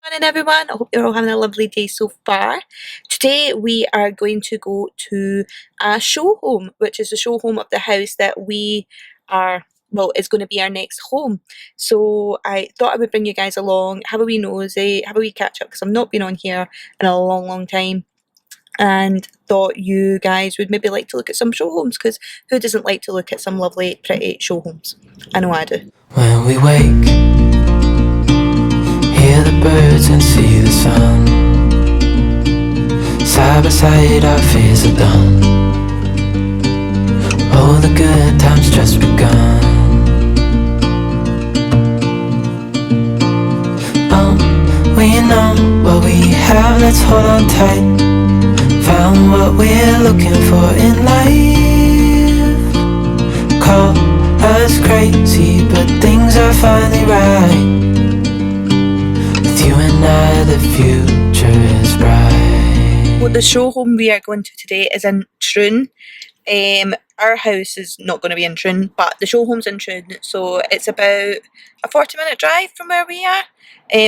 Morning everyone, I hope you're all having a lovely day so far. Today we are going to go to a show home, which is the show home of the house that we are, well, it's going to be our next home. So I thought I would bring you guys along, have a wee nosy, have a wee catch up, because I've not been on here in a long time, and thought you guys would maybe like to look at some show homes, because who doesn't like to look at some lovely pretty show homes? I know I do. When we wake, hear the birds and see the sun. Side by side our fears are done. All the good times just begun. We know what we have, let's hold on tight. Found what we're looking for in life. Call us crazy, but things are finally right. With you and I, the future is bright. Well, the show home we are going to today is in Troon. Our house is not going to be in Troon, but the show home's in Troon, so it's about a 40-minute drive from where we are,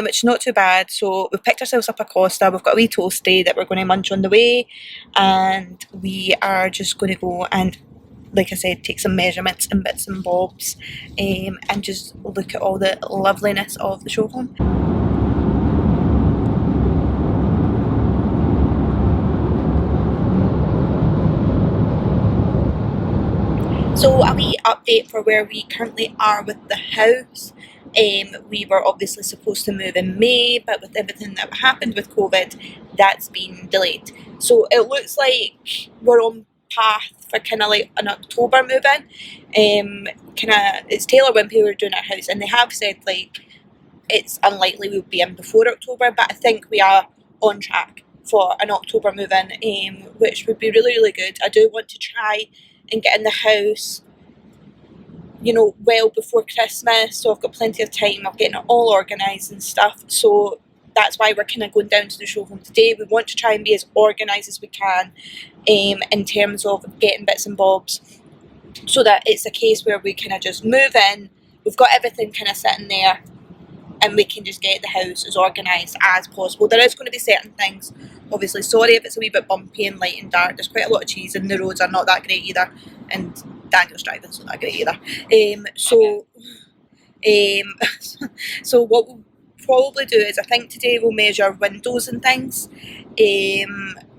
which is not too bad. So we've picked ourselves up a Costa, we've got a wee toasty that we're going to munch on the way, and we are just going to go and, like I said, take some measurements and bits and bobs, and just look at all the loveliness of the show home. So a wee update for where we currently are with the house. We were obviously supposed to move in May, but with everything that happened with COVID, that's been delayed. So it looks like we're on path for kind of like an October move-in. It's Taylor Wimpey who are doing our house, and they have said like it's unlikely we'll be in before October, but I think we are on track for an October move-in, which would be really good. I do want to try and get in the house, you know, well before Christmas, so I've got plenty of time of getting it all organised and stuff. So that's why we're kind of going down to the show home today. We want to try and be as organised as we can, in terms of getting bits and bobs, so that it's a case where we kind of just move in, we've got everything kind of sitting there, and we can just get the house as organised as possible. There is going to be certain things, obviously, sorry if it's a wee bit bumpy and light and dark, there's quite a lot of cheese and the roads are not that great either, and Daniel's driving's not that great either. So what we'll probably do is, I think today we'll measure windows and things,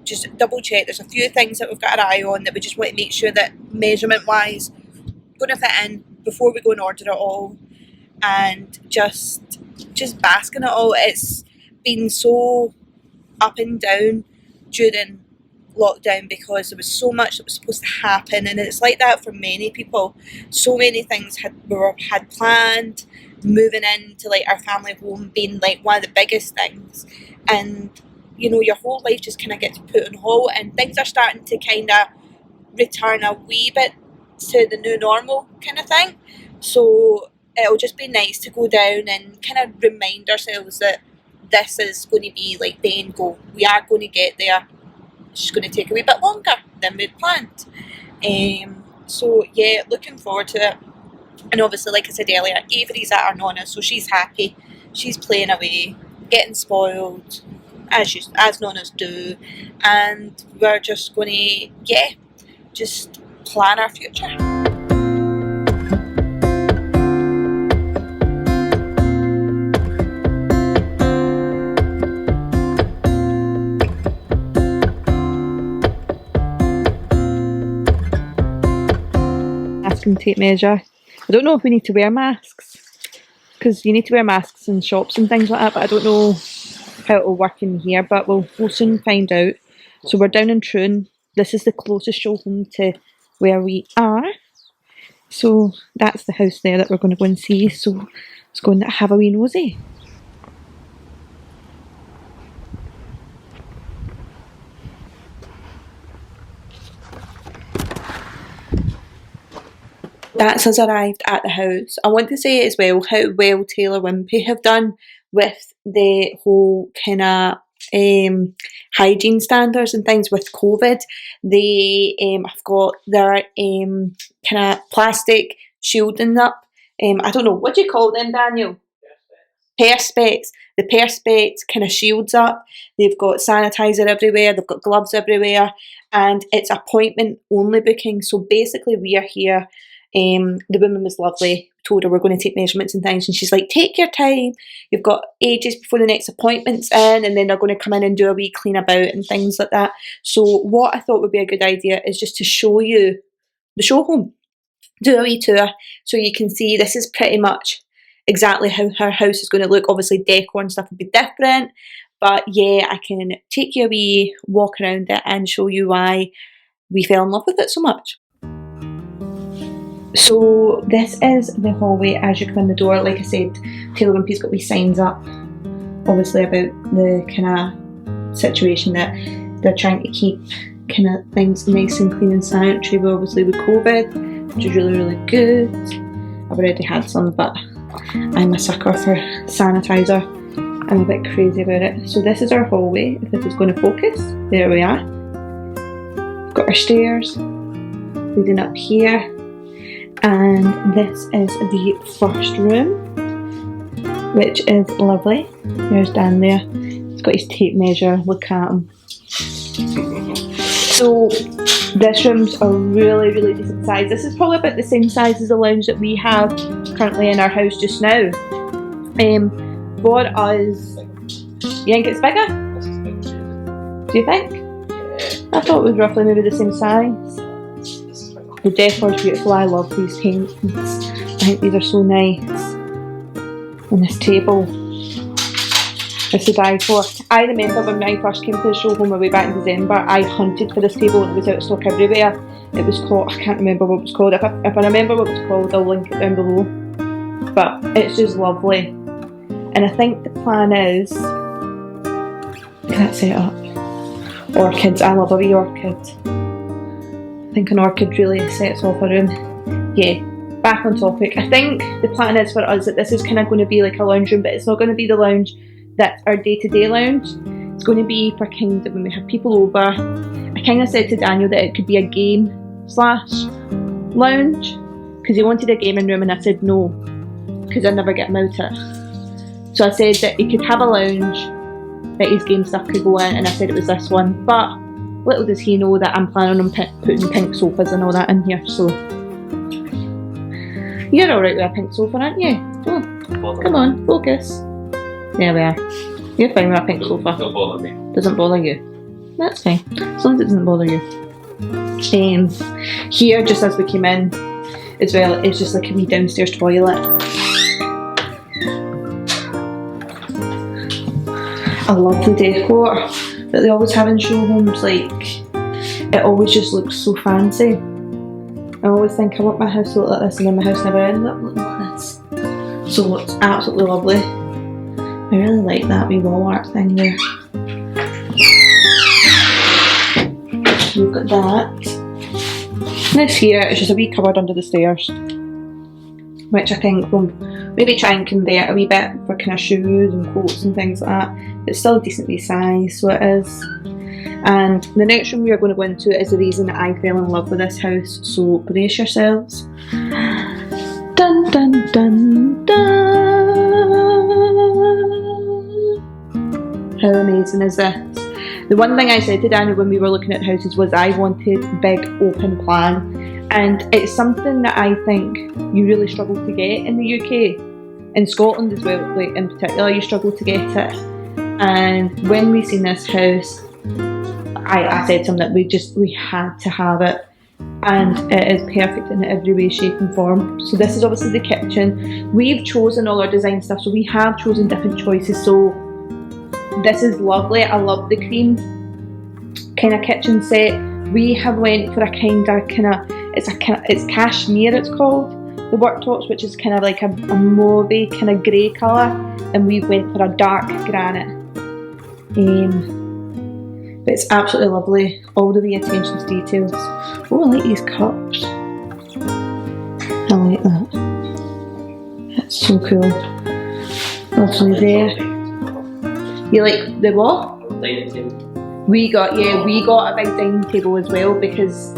just double check, there's a few things that we've got our eye on that we just want to make sure that measurement wise going to fit in before we go and order it all, and just bask in it all. It's been so up and down during lockdown because there was so much that was supposed to happen, and it's like that for many people. So many things had planned, moving into like our family home being like one of the biggest things, and you know, your whole life just kind of gets put on hold, and things are starting to kind of return a wee bit to the new normal kind of thing. So it'll just be nice to go down and kind of remind ourselves that this is going to be like the end goal. We are going to get there. It's just going to take a wee bit longer than we'd planned. So yeah, looking forward to it. And obviously, like I said earlier, Avery's at our nonna, so she's happy. She's playing away, getting spoiled, as nonnas do. And we're just going to, just plan our future. Tape measure. I don't know if we need to wear masks, because you need to wear masks in shops and things like that, but I don't know how it'll work in here, but we'll soon find out. So we're down in Troon. This is the closest show home to where we are, so that's the house there that we're going to go and see. So let's go and have a wee nosy. That's us arrived at the house. I want to say as well how well Taylor Wimpey have done with the whole kind of hygiene standards and things with COVID. They have got their kind of plastic shielding up. I don't know, what do you call them, Daniel? Perspex. the perspex kind of shields up. They've got sanitizer everywhere, they've got gloves everywhere, and it's appointment only booking. So basically we are here. The woman was lovely, told her we're going to take measurements and things, and she's like, take your time, you've got ages before the next appointment's in, and then they're going to come in and do a wee clean about and things like that. So what I thought would be a good idea is just to show you the show home, do a wee tour so you can see this is pretty much exactly how her house is going to look. Obviously decor and stuff will be different, but yeah, I can take you a wee walk around it and show you why we fell in love with it so much. So this is the hallway as you come in the door. Like I said, Taylor Wimpey's got wee signs up, obviously about the kind of situation that they're trying to keep kind of things nice and clean and sanitary, but obviously with COVID, which is really, really good. I've already had some, but I'm a sucker for sanitizer. I'm a bit crazy about it. So this is our hallway, if this is going to focus. There we are. We've got our stairs leading up here. And this is the first room, which is lovely. There's Dan there. He's got his tape measure. Look at him. So this room's a really, really decent size. This is probably about the same size as the lounge that we have currently in our house just now. For us, you think it's bigger? Do you think? I thought it was roughly maybe the same size. The decor is beautiful. I love these paintings. I think these are so nice. And this table, it's to die for. I remember when I first came to the show home way back in December, I hunted for this table and it was out of stock everywhere. It was called, I can't remember what it was called. If I remember what it was called, I'll link it down below. But it's just lovely. And I think the plan is, look at that set up. Orchids, I love a wee orchid. I think an orchid really sets off a room. Yeah, back on topic. I think the plan is for us that this is kind of going to be like a lounge room, but it's not going to be the lounge that's our day-to-day lounge. It's going to be for kind of when we have people over. I kind of said to Daniel that it could be a game slash lounge because he wanted a gaming room and I said no because I'd never get him out it. So I said that he could have a lounge that his game stuff could go in, and I said it was this one, but little does he know that I'm planning on putting pink sofas and all that in here. So you're alright with a pink sofa, aren't you? Oh, come on, focus. There we are. You're fine with a pink sofa. Don't bother me. Doesn't bother you. That's fine, as long as it doesn't bother you. Here, just as we came in as well, it's just like a wee downstairs toilet. I love the decor that they always have in show homes. Like, it always just looks so fancy. I always think I want my house to look like this, and then my house never ends up looking like this. So it's absolutely lovely. I really like that wee wall art thing there. We've got that. This here is just a wee cupboard under the stairs, which I think will maybe try and convert a wee bit for kind of shoes and coats and things like that. It's still a decent wee size, so it is. And the next room we are going to go into is the reason that I fell in love with this house, so brace yourselves. Dun dun dun dun! How amazing is this? The one thing I said to Daniel when we were looking at houses was I wanted big open plan, and it's something that I think you really struggle to get in the UK. In Scotland as well, like in particular, you struggle to get it. And when we seen this house, I said to him that we had to have it, and it is perfect in every way, shape and form. So this is obviously the kitchen. We've chosen all our design stuff, so we have chosen different choices. So this is lovely. I love the cream kind of kitchen set. We have went for a it's cashmere it's called, the worktops, which is kind of like a mauvey kind of grey colour, and we went for a dark granite. But it's absolutely lovely, all the wee attention to details. Oh, I like these cups. I like that. That's so cool. Lovely there. You like the what? Dining table. We got a big dining table as well, because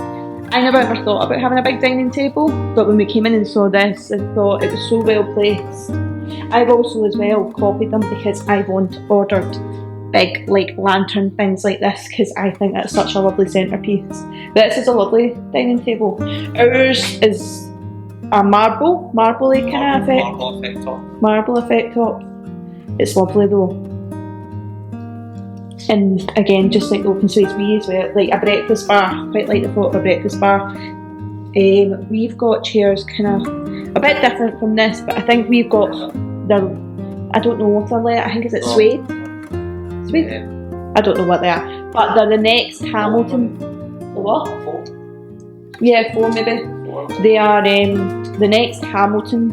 I never ever thought about having a big dining table, but when we came in and saw this, I thought it was so well placed. I've also as well copied them because I've ordered big like lantern things like this because I think that's such a lovely centrepiece. This is a lovely dining table. Ours is a marble-y kind of effect. Marble effect top. It's lovely though. And again, just like the open space we as well, like a breakfast bar. Quite like the thought of a breakfast bar. We've got chairs kind of a bit different from this, but I think we've got I don't know what they're like. I think it's suede. Suede? Yeah. I don't know what they are, but they're the next Hamilton. What? Yeah, 4 maybe. They are the next Hamilton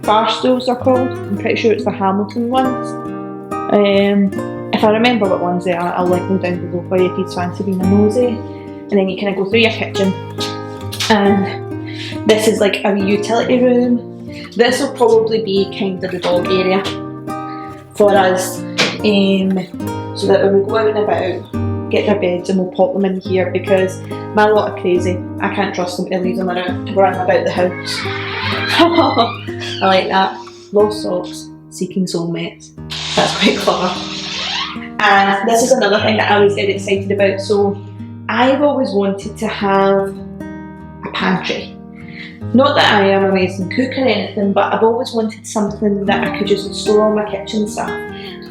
bar stools are called. I'm pretty sure it's the Hamilton ones. If I remember what ones they are, I'll link them down below for you if you fancy being a nosy. And then you kind of go through your kitchen. And this is like a wee utility room. This will probably be kind of the dog area for us. So that when we go out and about, get their beds and we'll pop them in here because my lot are crazy. I can't trust them to leave them around to run about the house. I like that. Lost socks, seeking soulmates. That's quite clever. And this is another thing that I was very excited about. So I've always wanted to have a pantry. Not that I am an amazing cook or anything, but I've always wanted something that I could just store all my kitchen stuff.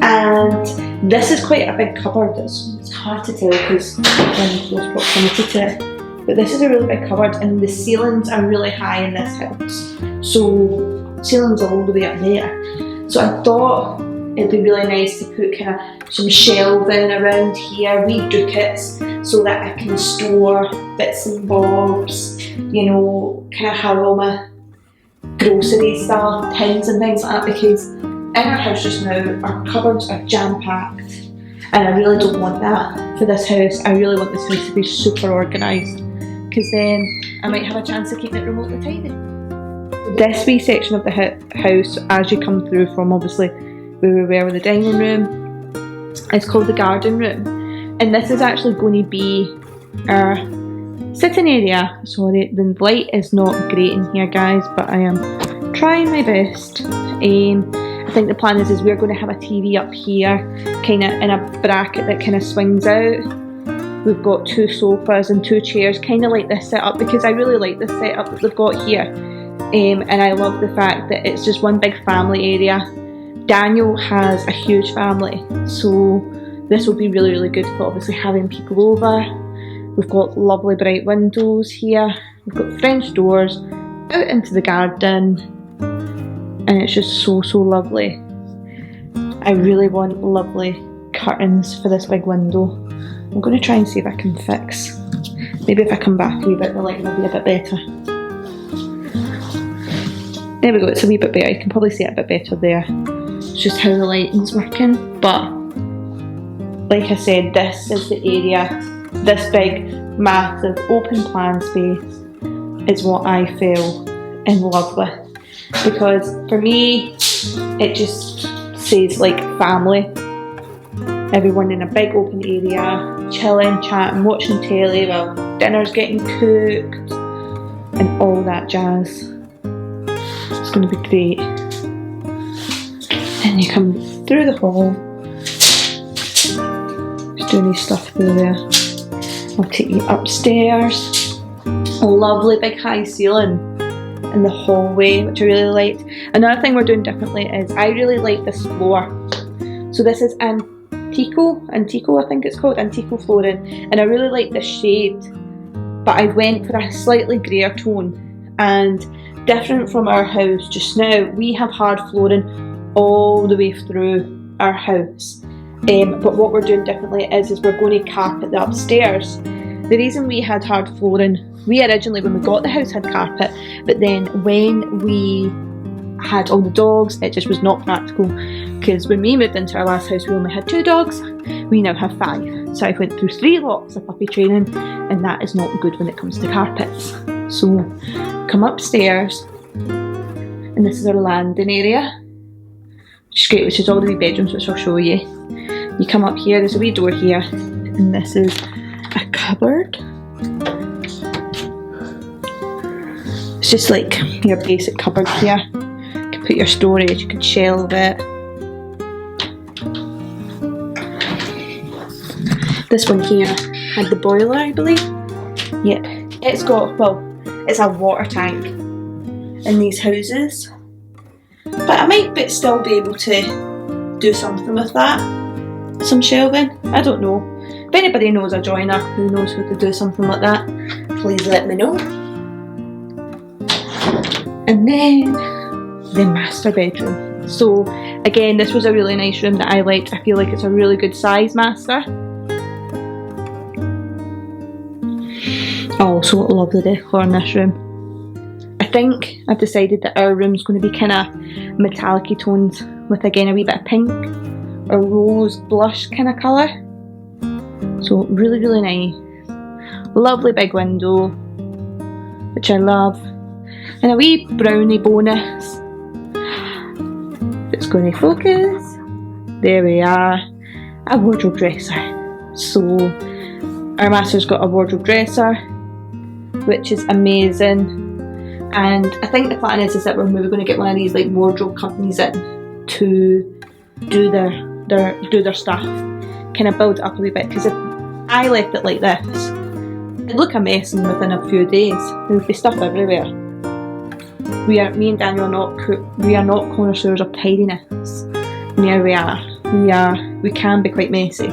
And this is quite a big cupboard. It's hard to tell because I'm in close proximity to it. But this is a really big cupboard and the ceilings are really high in this house. So ceilings are all the way up there. So I thought it'd be really nice to put kind of some shelving around here, wee ducats, so that I can store bits and bobs, you know, kind of have all my grocery stuff, tins and things like that, because in our house just now, our cupboards are jam-packed, and I really don't want that for this house. I really want this house to be super organised, because then I might have a chance of keeping it remotely tidy. This wee section of the house, as you come through from obviously where we were in the dining room, it's called the garden room, and this is actually going to be our sitting area. Sorry, the light is not great in here, guys, but I am trying my best. I think the plan is we're going to have a TV up here, kind of in a bracket that kind of swings out. We've got 2 sofas and 2 chairs, kind of like this setup, because I really like this setup that they've got here. And I love the fact that it's just one big family area. Daniel has a huge family, so this will be really, really good for obviously having people over. We've got lovely bright windows here. We've got French doors out into the garden, and it's just so, so lovely. I really want lovely curtains for this big window. I'm going to try and see if I can fix. Maybe if I come back a wee bit, the lighting will be a bit better. There we go, it's a wee bit better. You can probably see it a bit better there. It's just how the lighting's working. But like I said, this is the area, this big, massive, open plan space is what I fell in love with. Because for me, it just says like family. Everyone in a big open area, chilling, chatting, watching telly while dinner's getting cooked, and all that jazz. It's going to be great. Then you come through the hall. Just doing his stuff through there. I'll take you upstairs. A lovely big high ceiling in the hallway, which I really liked. Another thing we're doing differently is I really like this floor. So this is Antico, I think it's called, Antico flooring, and I really like this shade, but I went for a slightly greyer tone. And different from our house just now, we have hard flooring all the way through our house. But what we're doing differently is we're going to carpet the upstairs. The reason we had hard flooring, we originally, when we got the house, had carpet, but then when we had all the dogs, it just was not practical, because when we moved into our last house, we only had 2 dogs. We now have 5. So I went through 3 lots of puppy training, and that is not good when it comes to carpets. So come upstairs, and this is our landing area, which is great, which is all the wee bedrooms, which I'll show you. You come up here, there's a wee door here, and this is a cupboard. It's just like your basic cupboard here. You can put your storage, you could shelve it. This one here had the boiler, I believe. Yep, it's got, well, it's a water tank in these houses. But I might still be able to do something with that. Some shelving, I don't know. If anybody knows a joiner who knows how to do something like that, please let me know. And then the master bedroom. So again, this was a really nice room that I liked. I feel like it's a really good size master. I also love the decor in this room. I think I've decided that our room's going to be kind of metallic-y tones with, again, a wee bit of pink or rose blush kind of colour. So really, really nice. Lovely big window, which I love. And a wee brownie bonus. It's going to focus. There we are. A wardrobe dresser. So our master's got a wardrobe dresser, which is amazing. And I think the plan is that we're maybe going to get one of these like wardrobe companies in to do their stuff, kind of build it up a wee bit. Because if I left it like this, it'd look a mess, and within a few days there would be stuff everywhere. Me and Daniel are not connoisseurs of tidiness. Yeah, we can be quite messy.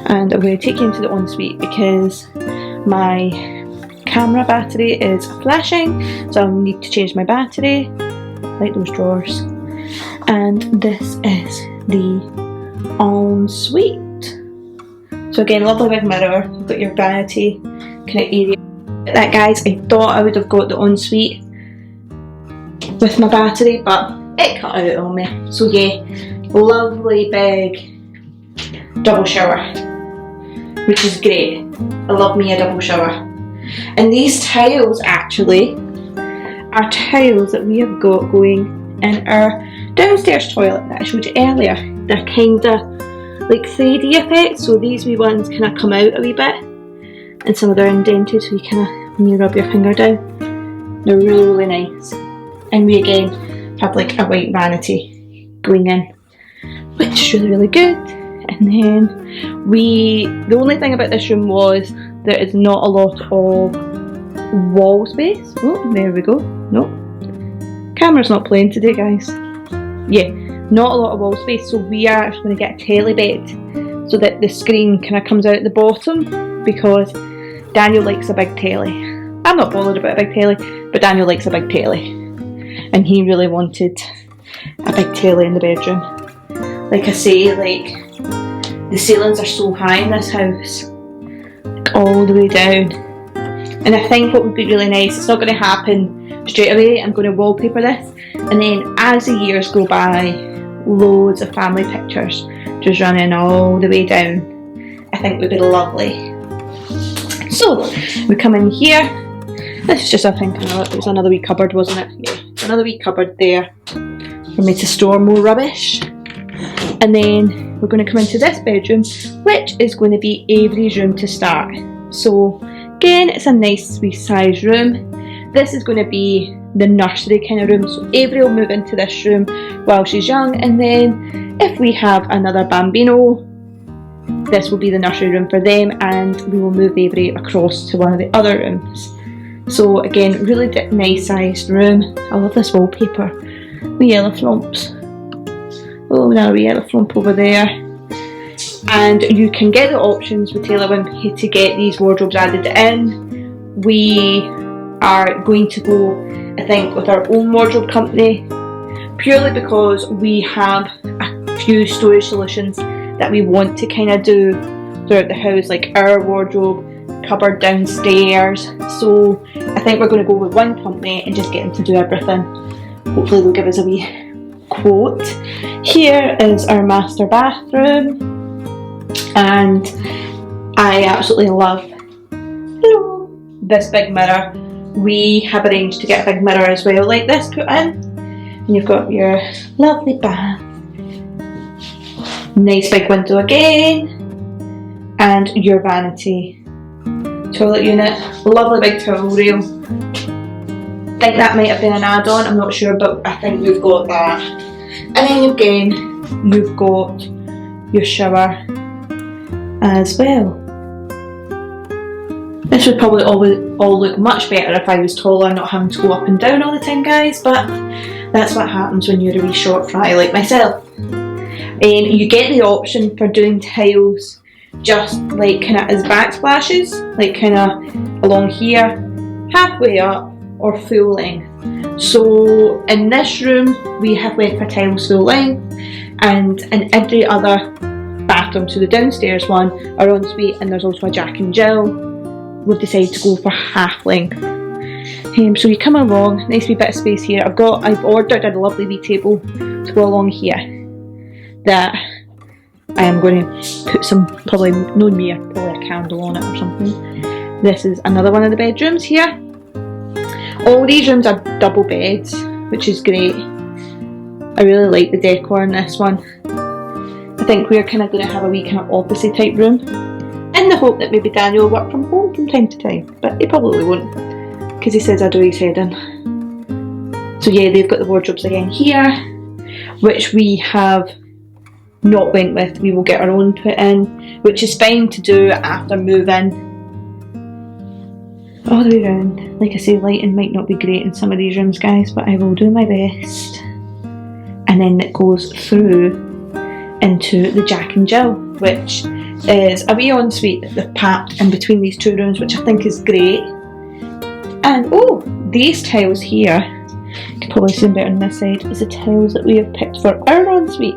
And I'm going to take you into the ensuite because my camera battery is flashing, so I'll need to change my battery, like those drawers. And this is the ensuite. So again, lovely big mirror. You've got your vanity kind of area. That, guys, I thought I would have got the ensuite with my battery, but it cut out on me. So yeah, lovely big double shower, which is great. I love me a double shower. And these tiles actually are tiles that we have got going in our downstairs toilet that I showed you earlier. They're kind of like 3D effects, so these wee ones kind of come out a wee bit, and some of them are indented, so you kind of, when you rub your finger down, they're really, really nice. And we again have like a white vanity going in, which is really, really good. And then the only thing about this room was there is not a lot of wall space. Oh, there we go. No, camera's not playing today, guys. Yeah, not a lot of wall space, so we are actually going to get a telly bed so that the screen kind of comes out at the bottom, because Daniel likes a big telly. I'm not bothered about a big telly, but Daniel likes a big telly, and he really wanted a big telly in the bedroom. Like I say, like the ceilings are so high in this house, like all the way down. And I think what would be really nice, it's not going to happen straight away, I'm going to wallpaper this, and then as the years go by, loads of family pictures just running all the way down. I think would be lovely. So we come in here. This is just, I think, it was another wee cupboard, wasn't it? Yeah, another wee cupboard there for me to store more rubbish. And then we're going to come into this bedroom, which is going to be Avery's room to start. So again, it's a nice wee size room. This is going to be the nursery kind of room, so Avery will move into this room while she's young, and then if we have another bambino, this will be the nursery room for them, and we will move Avery across to one of the other rooms. So again, really nice sized room. I love this wallpaper. The yellow flumps. Oh, another yellow flump over there. And you can get the options with Taylor Wimpey to get these wardrobes added in. We are going to go, I think, with our own wardrobe company, purely because we have a few storage solutions that we want to kind of do throughout the house, like our wardrobe cupboard downstairs. So I think we're going to go with one company and just get them to do everything. Hopefully they'll give us a wee quote. Here is our master bathroom, and I absolutely love this big mirror. We have arranged to get a big mirror as well, like this, put in, and you've got your lovely bath. Nice big window again, and your vanity toilet unit. Lovely big towel reel. think that might have been an add-on, I'm not sure, but I think we've got that. And then again, you've got your shower as well. This would probably all look much better if I was taller, not having to go up and down all the time, guys, but that's what happens when you're a wee short fry like myself. You get the option for doing tiles just like kind of as backsplashes, like kind of along here, halfway up or full length. So in this room we have went for tiles full length, and in every other bathroom, so the downstairs one, our ensuite, and there's also a Jack and Jill, we've decided to go for half length. So you come along, nice wee bit of space here. I've ordered a lovely wee table to go along here that I am going to put some, probably, knowing me, probably a candle on it or something. This is another one of the bedrooms here. All these rooms are double beds, which is great. I really like the decor in this one. I think we're kind of going to have a wee kind of opposite type room, in the hope that maybe Daniel will work from home from time to time, but he probably won't, because he says I do his head in. So yeah, they've got the wardrobes again here, which we have not went with. We will get our own put in, which is fine to do after move-in. All the way around. Like I say, lighting might not be great in some of these rooms, guys, but I will do my best. And then it goes through into the Jack and Jill, which is a wee ensuite that they've packed in between these two rooms, which I think is great. And oh, these tiles here, you can probably see them better on this side, is the tiles that we have picked for our ensuite.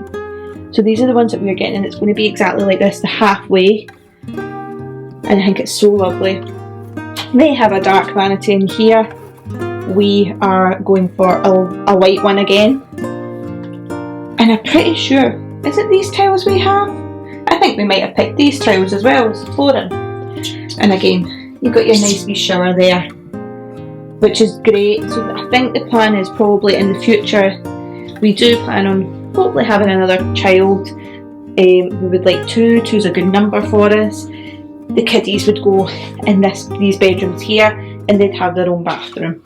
So these are the ones that we are getting, and it's going to be exactly like this, the halfway. And I think it's so lovely. They have a dark vanity in here. We are going for a light one again. And I'm pretty sure, is it these tiles we have? I think we might have picked these tiles as well as the flooring. And again, you've got your nice wee shower there, which is great. So I think the plan is probably in the future, we do plan on hopefully having another child. We would like two's a good number for us. The kiddies would go in these bedrooms here, and they'd have their own bathroom.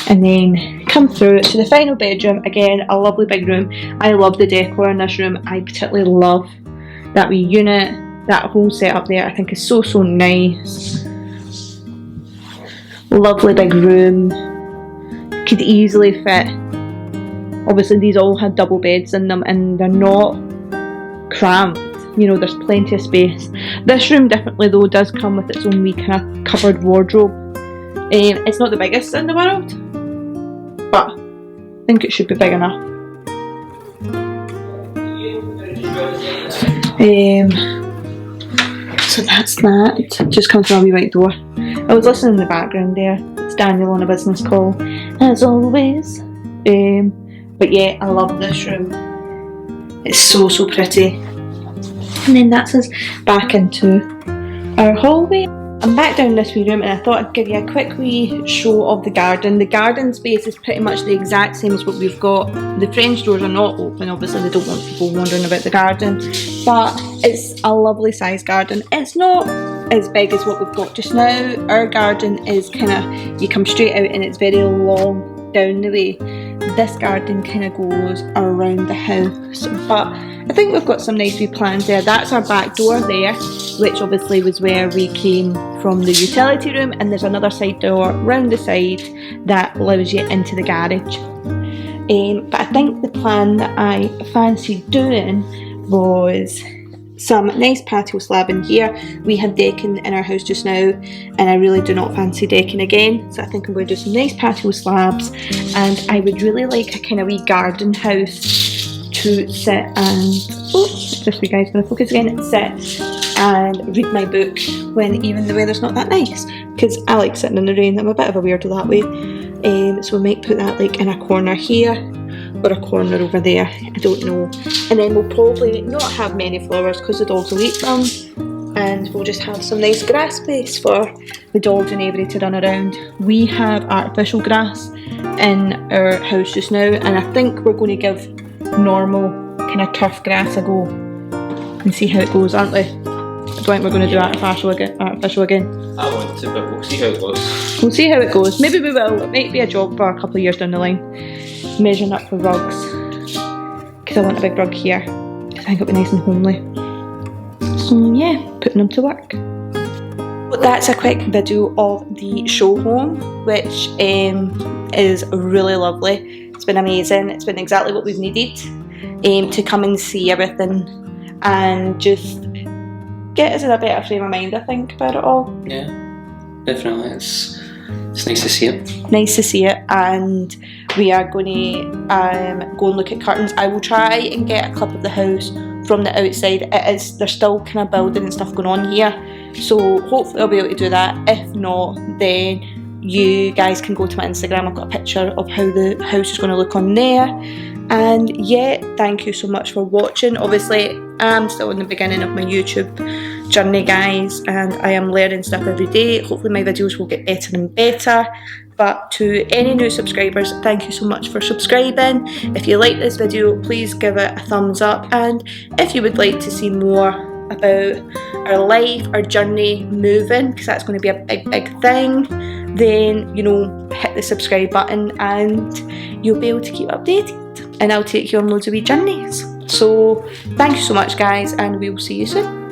And then come through to the final bedroom, again a lovely big room. I love the decor in this room. I particularly love that wee unit, that whole setup there I think is so nice. Lovely big room, could easily fit. Obviously these all had double beds in them and they're not cramped, you know, there's plenty of space. This room definitely though does come with its own wee kind of cupboard wardrobe. It's not the biggest in the world, but I think it should be big enough. So that's that. Just come through a wee white door. I was listening in the background there. It's Daniel on a business call, as always. But yeah, I love this room. It's so pretty. And then that's us back into our hallway. I'm back down this wee room, and I thought I'd give you a quick wee show of the garden. The garden space is pretty much the exact same as what we've got. The French doors are not open, obviously they don't want people wandering about the garden, but it's a lovely size garden. It's not as big as what we've got just now. Our garden is kind of, you come straight out and it's very long down the way. This garden kind of goes around the house, but I think we've got some nice wee plans there. That's our back door there, which obviously was where we came from the utility room, and there's another side door round the side that allows you into the garage. But I think the plan that I fancied doing was some nice patio slab in here. We have decking in our house just now, and I really do not fancy decking again, so I think I'm going to do some nice patio slabs. And I would really like a kind of wee garden house to sit and, oh, this wee guy's going to focus again, sit and read my book when even the weather's not that nice, because I like sitting in the rain. I'm a bit of a weirdo that way. So we might put that like in a corner here or a corner over there, I don't know. And then we'll probably not have many flowers because the dogs will eat them, and we'll just have some nice grass space for the dogs and Avery to run around. We have artificial grass in our house just now, and I think we're going to give normal kind of turf grass a go and see how it goes, aren't we? I don't think we're going to do artificial again. I want to, but we'll see how it goes. We'll see how it goes. Maybe we will. It might be a job for a couple of years down the line, measuring up for rugs. Because I want a big rug here. I think it'll be nice and homely. So yeah, putting them to work. But that's a quick video of the show home, which is really lovely. It's been amazing. It's been exactly what we've needed to come and see everything and just get us in a better frame of mind, I think, about it all. Yeah, definitely. It's nice to see it. Nice to see it, and we are going to go and look at curtains. I will try and get a clip of the house from the outside. There's still kind of building and stuff going on here, so hopefully I'll be able to do that. If not, then you guys can go to my Instagram. I've got a picture of how the house is going to look on there. And yeah, thank you so much for watching. Obviously, I'm still in the beginning of my YouTube journey, guys, and I am learning stuff every day. Hopefully my videos will get better and better. But to any new subscribers, thank you so much for subscribing. If you like this video, please give it a thumbs up, and if you would like to see more about our life, our journey moving, because that's going to be a big thing, then, you know, hit the subscribe button and you'll be able to keep updated, and I'll take you on loads of wee journeys. So thank you so much, guys, and we will see you soon.